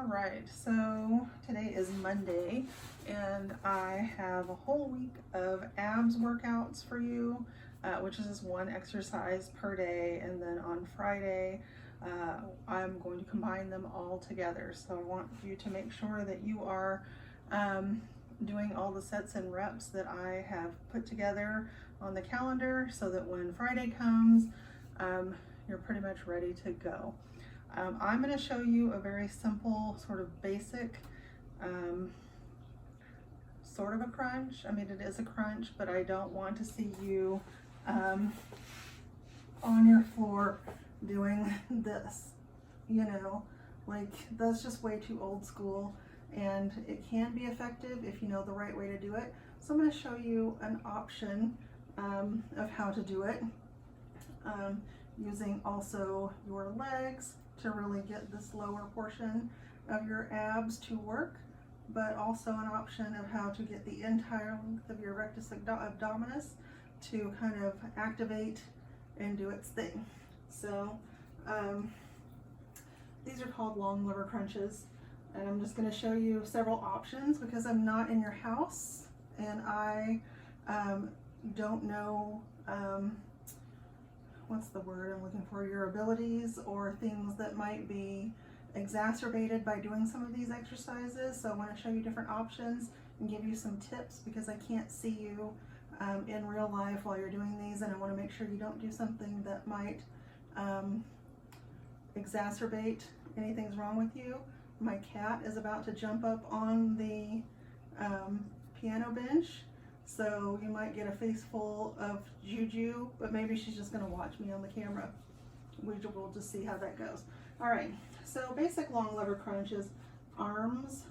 All right, so today is Monday and I have a whole week of abs workouts for you, which is just one exercise per day. And then on Friday, I'm going to combine them all together. So I want you to make sure that you are doing all the sets and reps that I have put together on the calendar so that when Friday comes, you're pretty much ready to go. I'm going to show you a very simple, sort of basic, sort of a crunch. I mean, it is a crunch, but I don't want to see you on your floor doing this, you know, like that's just way too old school, and it can be effective if you know the right way to do it. So I'm going to show you an option of how to do it, using also your legs to really get this lower portion of your abs to work, but also an option of how to get the entire length of your rectus abdominis to kind of activate and do its thing. So these are called long liver crunches, and I'm just going to show you several options because I'm not in your house and I don't know what's the word I'm looking for, your abilities or things that might be exacerbated by doing some of these exercises. So I want to show you different options and give you some tips because I can't see you in real life while you're doing these, and I want to make sure you don't do something that might exacerbate anything's wrong with you. My cat is about to jump up on the piano bench, so you might get a face full of juju, but maybe she's just going to watch me on the camera. We'll just see how that goes. All right, so basic long liver crunches, arms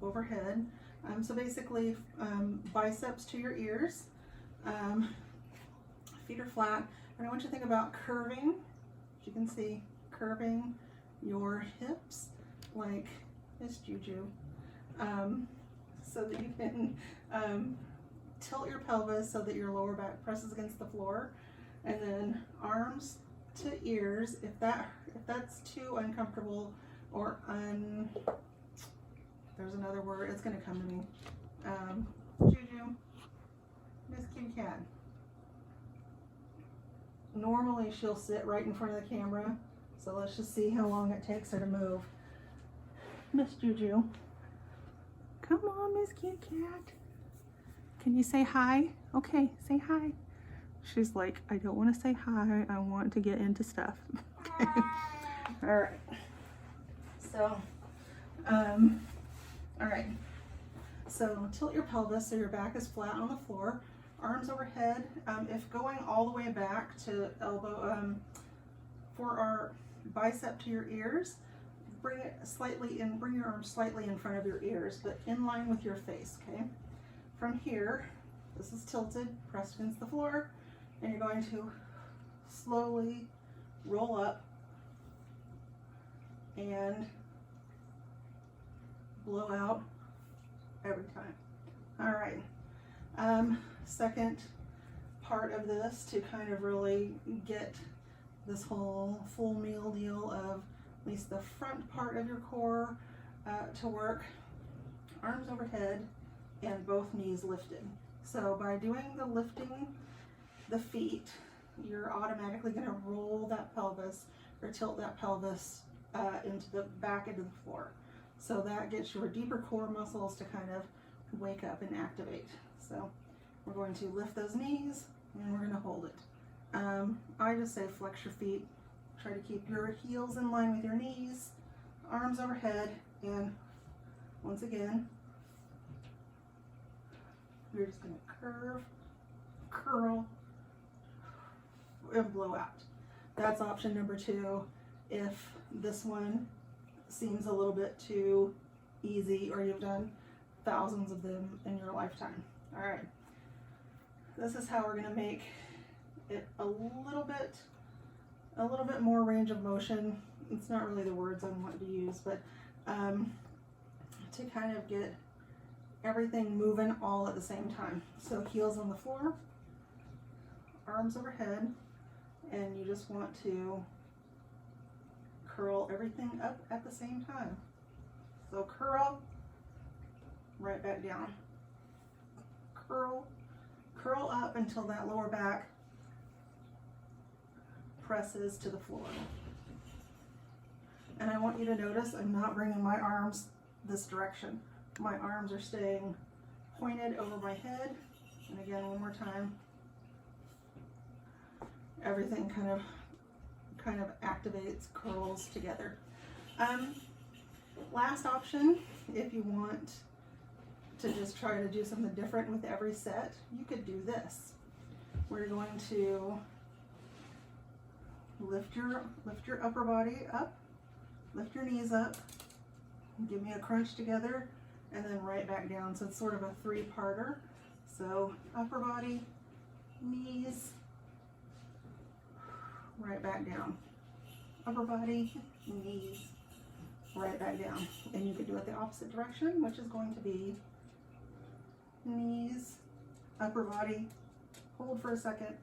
overhead. So basically biceps to your ears, feet are flat, and I want you to think about curving, as you can see, curving your hips like Miss Juju, so that you can tilt your pelvis so that your lower back presses against the floor, and then arms to ears. If that's too uncomfortable or there's another word, it's going to come to me. Juju, Miss Kitty Cat. Normally she'll sit right in front of the camera, so let's just see how long it takes her to move. Miss Juju, come on, Miss Kitty Cat. Can you say hi? Okay, say hi. She's like, I don't want to say hi. I want to get into stuff. Okay. All right. So, all right. So tilt your pelvis so your back is flat on the floor. Arms overhead. If going all the way back to elbow, for our bicep to your ears, bring it slightly in. Bring your arms slightly in front of your ears, but in line with your face. Okay. From here, this is tilted, pressed against the floor, and you're going to slowly roll up and blow out every time. All right. Second part of this to kind of really get this whole full meal deal of at least the front part of your core to work. Arms overhead and both knees lifted. So by doing the lifting the feet, you're automatically going to roll that pelvis or tilt that pelvis into the back into the floor. So that gets your deeper core muscles to kind of wake up and activate. So we're going to lift those knees and we're going to hold it. I just say flex your feet. Try to keep your heels in line with your knees, arms overhead, and once again, you're just going to curve, curl, and blow out. That's option number 2 if this one seems a little bit too easy or you've done thousands of them in your lifetime. All right, this is how we're going to make it a little bit more range of motion. It's not really the words I want to use, but to kind of get everything moving all at the same time. So heels on the floor, arms overhead, and you just want to curl everything up at the same time. So curl, right back down. Curl, curl up until that lower back presses to the floor. And I want you to notice I'm not bringing my arms this direction. My arms are staying pointed over my head. And again, one more time. Everything kind of activates, curls together. Last option, if you want to just try to do something different with every set, you could do this. We're going to lift your upper body up, lift your knees up, give me a crunch together, and then right back down. So it's sort of a three-parter. So upper body, knees, right back down. Upper body, knees, right back down. And you could do it the opposite direction, which is going to be knees, upper body, hold for a second,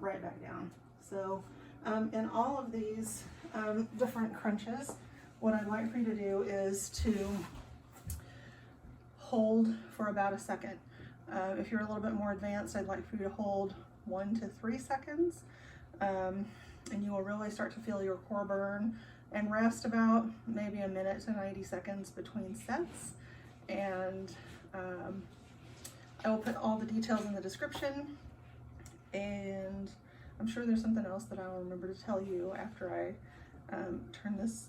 right back down. So in all of these different crunches, what I'd like for you to do is to hold for about a second. If you're a little bit more advanced, I'd like for you to hold 1 to 3 seconds. And you will really start to feel your core burn, and rest about maybe a minute to 90 seconds between sets. And I will put all the details in the description, and I'm sure there's something else that I'll remember to tell you after I turn this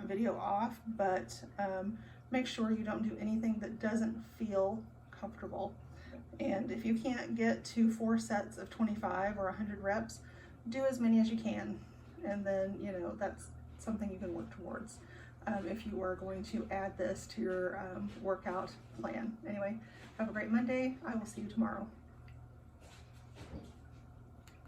video off, but make sure you don't do anything that doesn't feel comfortable. And if you can't get to 4 sets of 25 or 100 reps, do as many as you can, and then, you know, that's something you can work towards if you are going to add this to your workout plan. Anyway, have a great Monday. I will see you tomorrow.